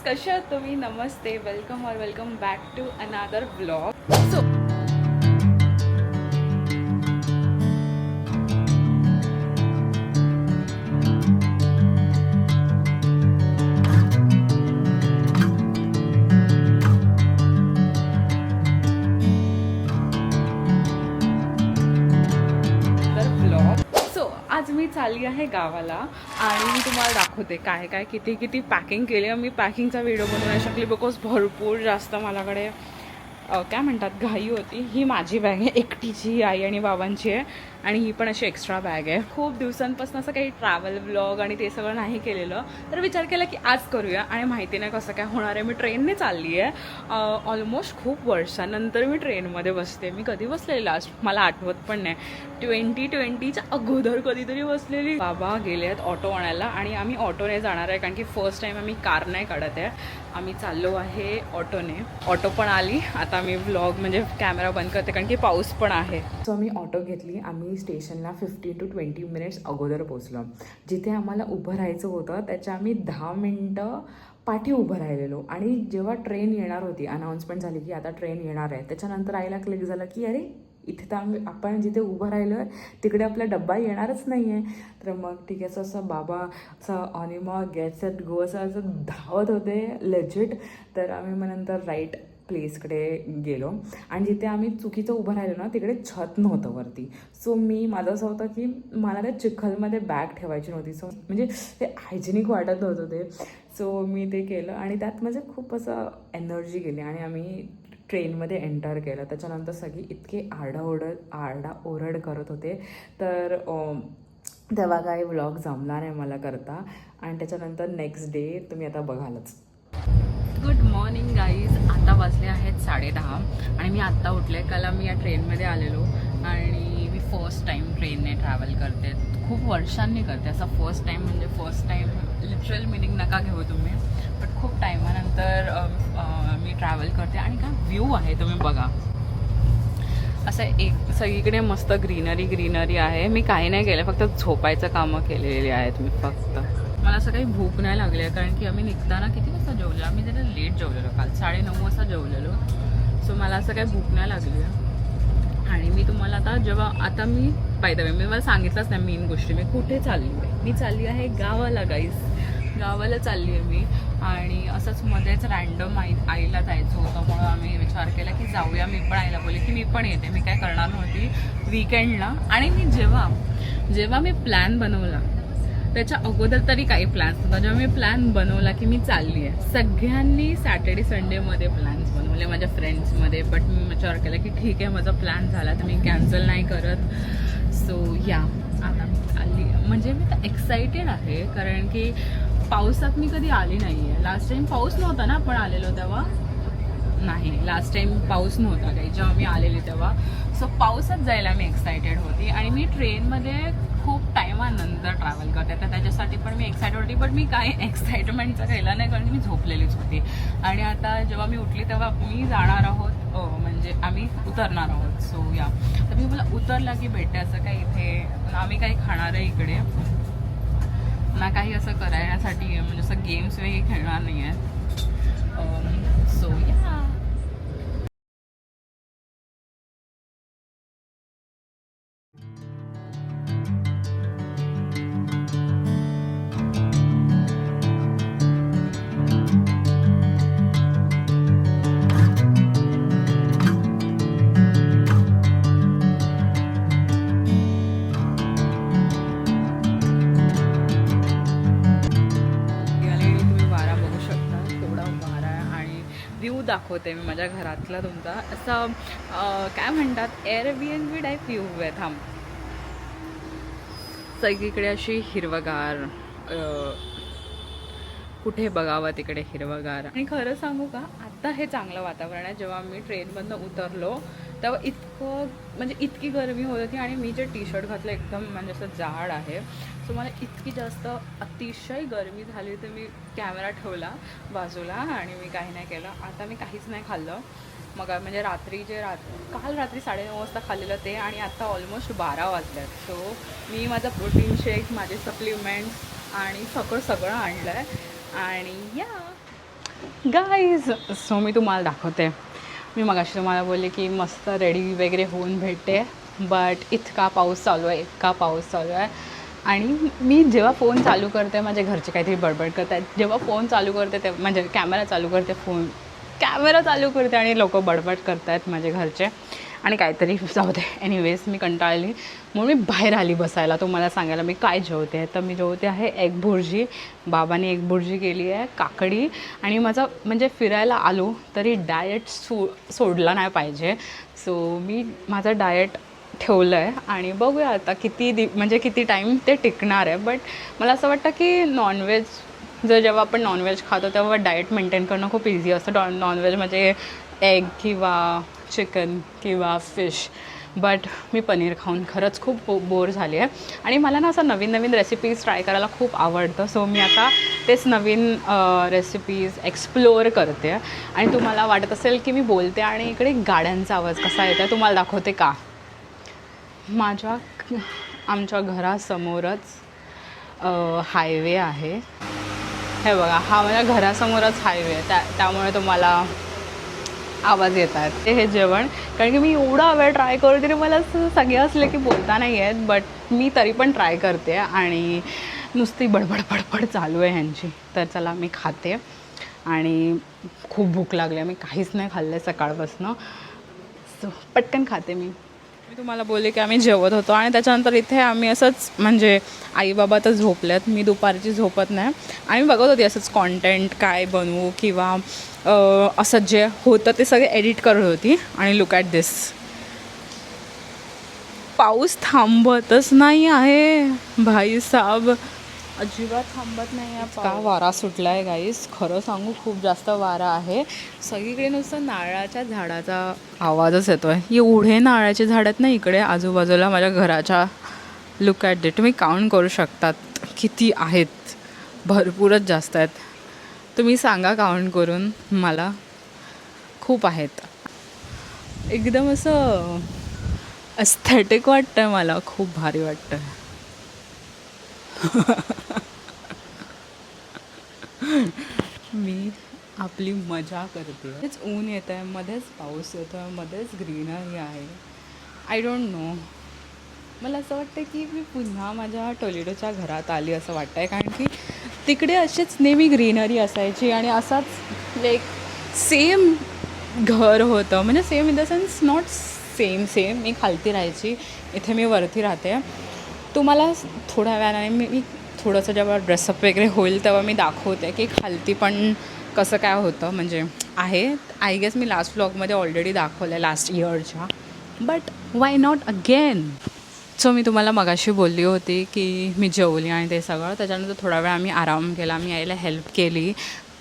कसे आहात तुम्ही? नमस्ते, welcome back to another blog. So आज मी चालली आहे गावाला आणि मी तुम्हाला दाखवते काय काय किती पॅकिंग केली. मी पॅकिंगचा व्हिडिओ बनवू नाही शकली बिकॉज भरपूर जास्त माझ्याकडे काय म्हणतात घाई होती. ही माझी बॅग आहे एकटीची, आई आणि बाबांची आहे, आणि ही पण अशी एक्स्ट्रा बॅग आहे. खूप दिवसांपासून असं काही ट्रॅव्हल ब्लॉग आणि ते सगळं नाही केलेलं, तर विचार केला की आज करूया. आणि माहिती नाही कसं काय होणार आहे. मी ट्रेनने चालली आहे. ऑलमोस्ट खूप वर्षानंतर मी ट्रेनमध्ये बसते. मी कधी बसलेली लास्ट मला आठवत पण नाही. 2020च्या अगोदर कधीतरी बसलेली. बाबा गेले आहेत ऑटो आणायला आणि आम्ही ऑटोने जाणार आहे, कारण की फर्स्ट टाईम आम्ही कार नाही काढत आहे. आम्ही चाललो आहे ऑटोने. ऑटो पण आली. आता मी व्लॉग म्हणजे कॅमेरा बंद करते कारण की पाऊस पण आहे. सो आम्ही ऑटो घेतली. आम्ही स्टेशनला 15 to 20 मिनिट्स अगोदर पोचलो. जिथे आम्हाला उभं राहायचं होतं त्याच्या आम्ही 10 मिनटं पाठी उभं राहिलेलो. आणि जेव्हा ट्रेन येणार होती, अनाऊन्समेंट झाली की आता ट्रेन येणार आहे, त्याच्यानंतर आईला क्लिक झालं की अरे इथे तर आपण जिथे उभं राहिलो आहे तिकडे आपला डब्बा येणारच नाही आहे. तर मग ठीक आहे असं बाबा असं आणि मग गेट सेट गो असं धावत होते लेजिट. तर आम्ही मग नंतर राईट प्लेसकडे गेलो आणि जिथे आम्ही चुकीचं उभं राहिलो ना तिकडे छत नव्हतं वरती. सो माझं असं होतं की मला त्या चिखलमध्ये बॅग ठेवायची नव्हती. सो म्हणजे ते हायजेनिक वाटत नव्हतं ते. सो मी ते केलं आणि त्यात म्हणजे खूप असं एनर्जी गेली आणि आम्ही ट्रेनमध्ये एंटर केलं. त्याच्यानंतर सगळी इतके आरडाओरड करत होते, तर तेव्हा काही व्लॉग जमला नाही मला करता. आणि त्याच्यानंतर नेक्स्ट डे तुम्ही आता बघालच. Good morning guys. आता वाजले आहेत 10:30 आणि मी आत्ता उठले. काल मी या ट्रेनमध्ये आलेलो आणि मी फर्स्ट टाईम ट्रेनने ट्रॅव्हल करते. खूप वर्षांनी करते असं. फर्स्ट टाईम म्हणजे फर्स्ट टाईम लिटरल मिनिंग नका घेऊ तुम्ही, बट खूप टायमानंतर मी ट्रॅव्हल करते. आणि काय व्ह्यू आहे तुम्ही बघा. असं एक सगळीकडे मस्त ग्रीनरी आहे. मी काही नाही केलं, फक्त झोपायचं कामं केलेली आहेत मी फक्त. मला असं काही भूक नाही लागली आहे कारण की आम्ही निघताना किती वाजता जेवलो. आम्ही त्याला लेट जेवलेलो, काल 9:30 वाजता जेवलेलो. सो मला असं काही भूक नाही लागली आहे. आणि मी तुम्हाला आता मी बाय द वे मी मला सांगितलंच नाही मेन गोष्टी. मी कुठे चालली आहे? मी चालली आहे गावाला गाईस. गावाला चालली आहे मी. आणि असंच मध्येच रँडम आईला जायचं होतं म्हणून आम्ही विचार केला की जाऊया. मी पण आईला बोलले की मी पण येते. मी काय करणार नव्हती वीकेंडला. आणि मी जेव्हा मी प्लॅन बनवला त्याच्या अगोदर तरी काही प्लॅन्स नव्हता. जेव्हा मी प्लॅन बनवला की मी चालली आहे, सगळ्यांनी सॅटर्डे संडेमध्ये प्लॅन्स बनवले माझ्या फ्रेंड्समध्ये. बट मी विचार केला की ठीक आहे माझा प्लॅन झाला तर मी कॅन्सल नाही करत. सो या आता मी चालली. म्हणजे मी तर एक्सायटेड आहे कारण की पावसात मी कधी आली नाही आहे. लास्ट टाईम पाऊस नव्हता ना आपण आलेलो तेव्हा. नाही, लास्ट टाईम पाऊस नव्हता काही जेव्हा मी आलेली तेव्हा. सो पावसात जायला मी एक्सायटेड होती. आणि मी ट्रेनमध्ये खूप टायमानंतर ट्रॅव्हल करते तर त्याच्यासाठी पण मी एक्सायटेड होती. बट मी काही एक्साइटमेंटचं केलं नाही कारण मी झोपलेलीच होती. आणि आता जेव्हा मी उठली तेव्हा मी जाणार आहोत, म्हणजे आम्ही उतरणार आहोत. सो या तर मी मला उतरला की भेटते असं काही इथे आम्ही काही खाणार आहे इकडे ना काही असं करण्यासाठी, म्हणजे असं गेम्स वगैरे खेळणार नाही आहे. सो या दाखवते मी माझ्या घरातला तुमचा असं काय म्हणतात एअरबीएनबी टाईप व्ह्यू आहे. थांब. सगळीकडे अशी हिरवगार, कुठे बघावं तिकडे हिरवगार. आणि खरं सांगू का आत्ता हे चांगलं वातावरण आहे. जेव्हा मी ट्रेनमधनं उतरलो तेव्हा इतकी गरमी होत होती आणि मी जे टी शर्ट घातलं एकदम म्हणजे असं जाड आहे. सो मला इतकी जास्त अतिशय गरमी झाली तर मी कॅमेरा ठेवला बाजूला आणि मी काही नाही केलं. आता मी काहीच नाही खाल्लं. मग म्हणजे काल रात्री 9:30 वाजता खाल्लेलं ते आणि आता ऑलमोस्ट 12 वाजले. सो मी माझा प्रोटीन शेक, माझे सप्लिमेंट्स आणि सगळं आणलं आहे. आणि या गाईज सो मी तुम्हाला दाखवते. मी मगाशी तुम्हाला बोलले की मस्त रेडी वगैरे होऊन भेटते, बट इतका पाऊस चालू आहे, इतका पाऊस चालू आहे. आणि मी जेव्हा फोन चालू करते माझे घरचे काहीतरी बडबड करत आहेत, जेव्हा फोन चालू करते ते म्हणजे कॅमेरा चालू करते, कॅमेरा चालू करते आणि लोक बडबड करत आहेत माझे घरचे आणि काहीतरी जाऊ दे. एनिवेज मी कंटाळली म्हणून मी बाहेर आली बसायला तुम्हाला सांगायला मी काय जेवते. तर मी जेवते आहे एग भुर्जी. बाबांनी एग भुर्जी केली आहे, काकडी. आणि माझा म्हणजे फिरायला आलो तरी डाएट सोडला नाही पाहिजे. सो मी माझा डाएट ठेवलं आहे आणि बघूया आता म्हणजे किती टाईम ते टिकणार आहे. बट मला असं वाटतं की नॉनव्हेज जेव्हा आपण नॉनव्हेज खातो तेव्हा डाएट मेंटेन करणं खूप इझी असतं. नॉनव्हेज म्हणजे एग किंवा चिकन किंवा फिश. बट मी पनीर खाऊन खरंच खूप बोर झाली आहे आणि मला ना असं नवीन नवीन रेसिपीज ट्राय करायला खूप आवडतं. सो मी आता तेच नवीन रेसिपीज एक्सप्लोअर करते आणि तुम्हाला वाटत असेल की मी बोलते आणि इकडे गाड्यांचा आवाज कसा येतो तुम्हाला दाखवते का. आमच्या घरासमोरच हायवे आहे. हे बघा, हा माझ्या घरासमोरच हायवे आहे, त्यामुळे तुम्हाला आवाज येत आहेत. हे जेवण कारण की मी एवढा वेळ ट्राय करते तरी मला असं सगळे असले की बोलता नाही आहेत, बट मी तरी पण ट्राय करते आणि नुसती बडबड चालू आहे ह्यांची. तर चला मी खाते आणि खूप भूक लागली आहे, मी काहीच नाही खाल्लं आहे सकाळपासून. सो पटकन खाते मी तुम्हाला बोलले की आम्ही जेवत होतो आणि त्याच्यानंतर इथे आम्ही असंच म्हणजे आई बाबा तर झोपल्यात, मी दुपारची झोपत नाही आणि बघत होती असंच कॉन्टेंट काय बनवू किंवा असं जे होतं ते सगळे एडिट करत होती. आणि लुक ॲट दिस, पाऊस थांबतच नाही आहे भाई साहब, अजिबात थांबत नाही आहे. का वारा सुटला आहे गाईस, खरं सांगू खूप जास्त वारा आहे. सगळीकडे नुसतं नारळाच्या झाडाचा आवाजच येतो आहे. एवढे नारळाचे झाड आहेत ना इकडे आजूबाजूला माझ्या घराच्या. लुक ॲट इट, तुम्ही काउंट करू शकतात किती आहेत, भरपूरच जास्त आहेत. तुम्ही सांगा काउंट करून मला, खूप आहेत. एकदम असं एस्थेटिक वाटतं आहे मला, खूप भारी वाटतं आहे. मी आपली मजा करते. हेच ऊन येतं आहे, मध्येच पाऊस येतो आहे, मध्येच ग्रीनरी आहे. आय डोंट नो, मला असं वाटतं की मी पुन्हा माझ्या टोलेडोच्या घरात आली असं वाटतं आहे. कारण की तिकडे अशीच नेहमी ग्रीनरी असायची आणि असाच लाईक सेम घर होतं. म्हणजे same in the sense not same मी खालती राहायची, इथे मी वरती राहते. तुम्हाला थोड्या वेळाने मी थोडंसं जेव्हा ड्रेसअप वगैरे होईल तेव्हा मी दाखवते की खालती पण कसं काय होतं. म्हणजे आहे, आय गेस मी लास्ट व्लॉगमध्ये ऑलरेडी दाखवलं आहे लास्ट इयरच्या, but why not again. So मी तुम्हाला मगाशी बोलली होती की मी जेवली आणि ते सगळं. त्याच्यानंतर थोडा वेळ आम्ही आराम केला, मी यायला हेल्प केली,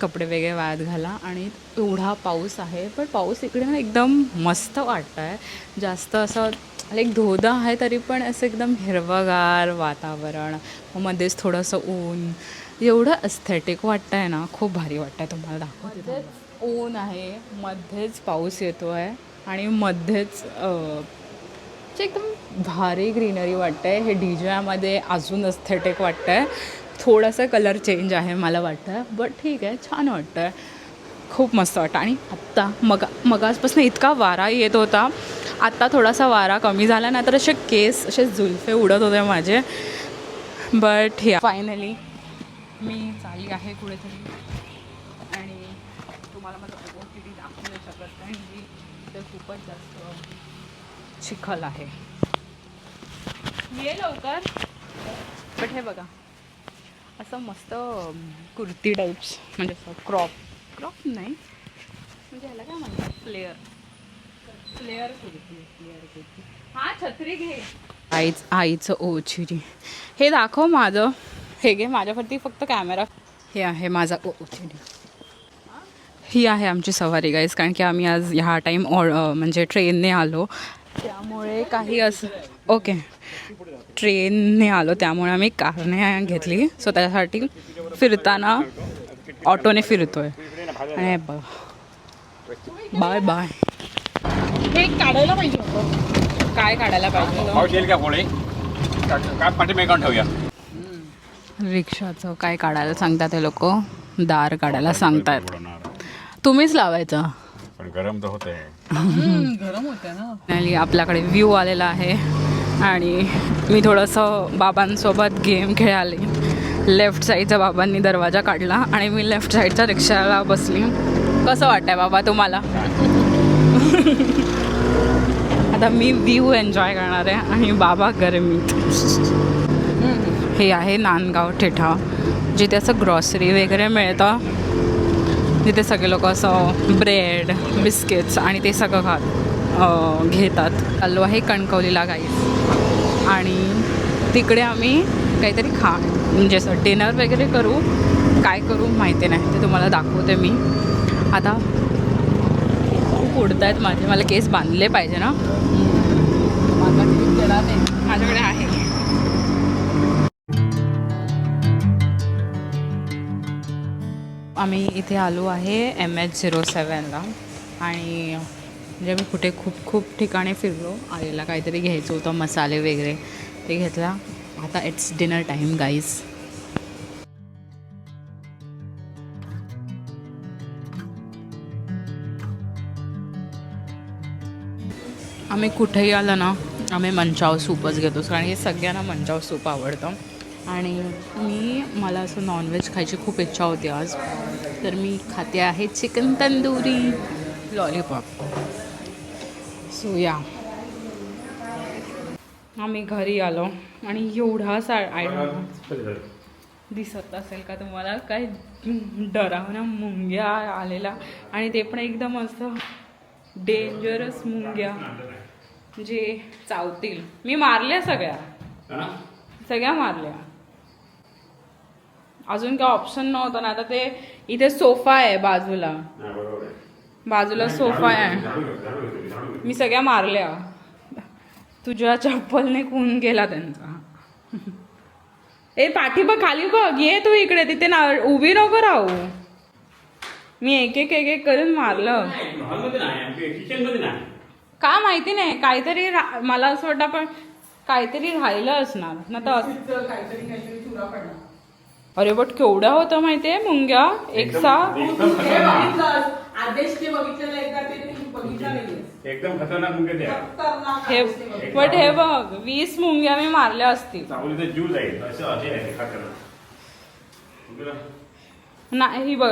कपडे वगैरे वाळत घाला. आणि एवढा पाऊस आहे, पण पाऊस इकडे ना एकदम मस्त वाटतं आहे. जास्त असं लाईक धोधं आहे तरी पण असं एकदम हिरवंगार वातावरण, मध्येच थोडंसं ऊन, एवढं एस्थेटिक वाटतं आहे ना, खूप भारी वाटतं आहे. तुम्हाला दाखवते, ऊन आहे, मध्येच पाऊस येतो आहे आणि मध्येच एकदम भारी ग्रीनरी वाटतं आहे. हे DJमध्ये अजून एस्थेटिक वाटतं आहे. थोडंसं कलर चेंज आहे मला वाटतं आहे, बट ठीक आहे, छान वाटतं आहे, खूप मस्त वाटतं. आणि आत्ता मगासपासून इतका वारा येत होता, आत्ता थोडासा वारा कमी झाला, नाही तर असे केस असे जुल्फे उडत होते माझे. बट हे फायनली मी चालली आहे कुठेतरी आणि तुम्हाला माझं OOTD दाखवू नाही शकत कारण की ते खूपच जास्त चिखल आहे. ये लवकर. बट हे बघा, असं मस्त कुर्ती टाईप्स, म्हणजे असं क्रॉप नाही, म्हणजे ह्याला काय म्हणतात, फ्लेअर कुर्ती. हां, छत्री घे. आईचं OOTD हे दाखव माझं. हे घे, माझ्यावरती फक्त कॅमेरा. हे आहे माझा OOTD. ही आहे आमची सवारी गाईज, कारण की आम्ही आज ह्या टाईम म्हणजे ट्रेनने आलो, त्यामुळे काही असं ओके ट्रेनने आलो त्यामुळे आम्ही कारने घेतली. सो त्यासाठी फिरताना ऑटोने फिरतो आहे. आणि बघा, बाय बाय. हे काढायला पाहिजे होतं. काय काढायला पाहिजे होतं? रिक्षाचं काय काढायला सांगतात हे लोक, दार काढायला सांगतात. तुम्हीच लावायचा. पण गरम तर होत आहे. गरम होते ना. आणि आपल्याकडे व्ह्यू आलेला आहे आणि मी थोडंसं बाबांसोबत गेम खेळाले. लेफ्ट साईडचा बाबांनी दरवाजा काढला आणि मी लेफ्ट साईडच्या रिक्षाला बसली. कसं वाटतंय बाबा तुम्हाला? आता मी व्ह्यू एन्जॉय करणार आहे आणि बाबा गरमीत. हे आहे नांदगाव ठेठा, जिथे असं ग्रॉसरी वगैरे मिळतं, जिथे सगळे लोक असं ब्रेड बिस्किट्स आणि ते सगळं घेतात. चाललो आहे कणकवलीला गाईस आणि तिकडे आम्ही काहीतरी म्हणजे असं डिनर वगैरे करू. काय करू माहिती नाही, ते तुम्हाला दाखवते मी. आता खूप उडत आहेत माझे, मला केस बांधले पाहिजे ना. माझ्याकडे आहे. आम्ही इथे आलो आहे MH07ला आणि म्हणजे मी कुठे खूप ठिकाणी फिरलो. आईला काहीतरी घ्यायचं होतं, मसाले वगैरे ते घेतला. आता इट्स डिनर टाईम गाईज. आम्ही कुठेही आलं ना, आम्ही मंचाव सूपच घेतो, कारण हे सगळ्यांना मंचाव सूप आवडतं. आणि मला असं नॉनव्हेज खायची खूप इच्छा होती आज, तर मी खाते आहे चिकन तंदुरी लॉलीपॉप. सो या आम्ही घरी आलो आणि एवढा दिसत असेल का तुम्हाला काय डरावण्या मुंग्या आलेला, आणि ते पण एकदम असं डेंजरस मुंग्या जे चावतील. मी मारल्या सगळ्या मारल्या. अजून काय ऑप्शन नव्हतं ना. आता ते इथे सोफा आहे बाजूला सोफा आहे, मी सगळ्या मारल्या. तुझ्या चप्पलने खून गेला त्यांचा. ए पाठी बघ, खाली बघ, ये तू इकडे. तिथे ना उभी नको राहू. मी एक एक करून मारलं. का माहिती नाही, काहीतरी मला असं वाटतं पण काहीतरी राहिलं असणार ना. तर अरे बट केवढ्या होतं माहितीये मुंग्या एकसा. एकदम खतरनाक मुंग्या. हे बट हे बघ 20 मुंग्या मी मारल्या असतील. जीव जाईल नाही. ही बघ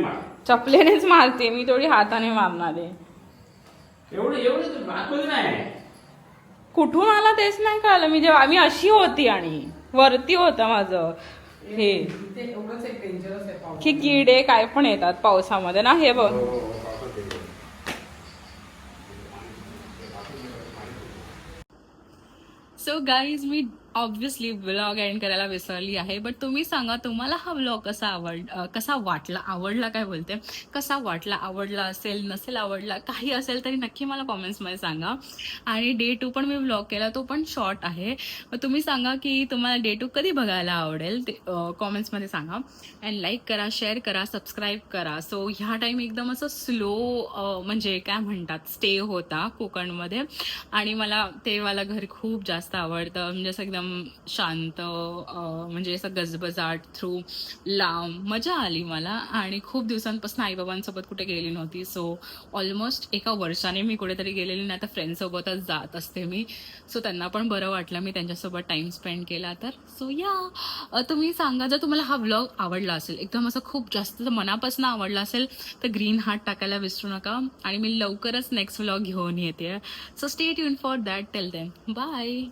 मार. चपलेनेच मारते मी, थोडी हाताने मारणार आहे. एवढं नाही. कुठून आला तेच नाही कळलं. मी जेव्हा आम्ही अशी होती आणि वरती होतं माझं हे, की किडे काय पण येतात पावसामध्ये ना. हे बघ सो गाईज, मी ऑब्व्हियसली व्लॉग एंड करायला विसरली आहे. बट तुम्ही सांगा तुम्हाला हा व्लॉग कसा वाटला, आवडला असेल, नसेल आवडला, काही असेल तरी नक्की मला कॉमेंट्समध्ये सांगा. आणि डे 2 पण मी व्लॉग केला, तो पण शॉर्ट आहे. मग तुम्ही सांगा की तुम्हाला डे 2 कधी बघायला आवडेल ते कॉमेंट्समध्ये सांगा. अँड लाईक करा, शेअर करा, सबस्क्राईब करा. सो ह्या टाईम एकदम असं स्लो म्हणजे काय म्हणतात स्टे होता कोकणमध्ये, आणि मला ते वाला घर खूप जास्त आवडतं. म्हणजे असं एकदम शांत, म्हणजे असं गजबजाट थ्रू लांब मजा आली मला. आणि खूप दिवसांपासून आईबाबांसोबत कुठे गेली नव्हती. सो ऑलमोस्ट 1 वर्षाने मी कुठेतरी गेलेली नाही, तर फ्रेंड्ससोबतच जात असते मी. सो त्यांना पण बरं वाटलं मी त्यांच्यासोबत टाइम स्पेंड केला तर. सो या तुम्ही सांगा, जर तुम्हाला हा व्लॉग आवडला असेल, एकदम असं खूप जास्त मनापासून आवडला असेल, तर ग्रीन हार्ट टाकायला विसरू नका. आणि मी लवकरच नेक्स्ट व्लॉग घेऊन येते. So stay tune for that. Till then bye.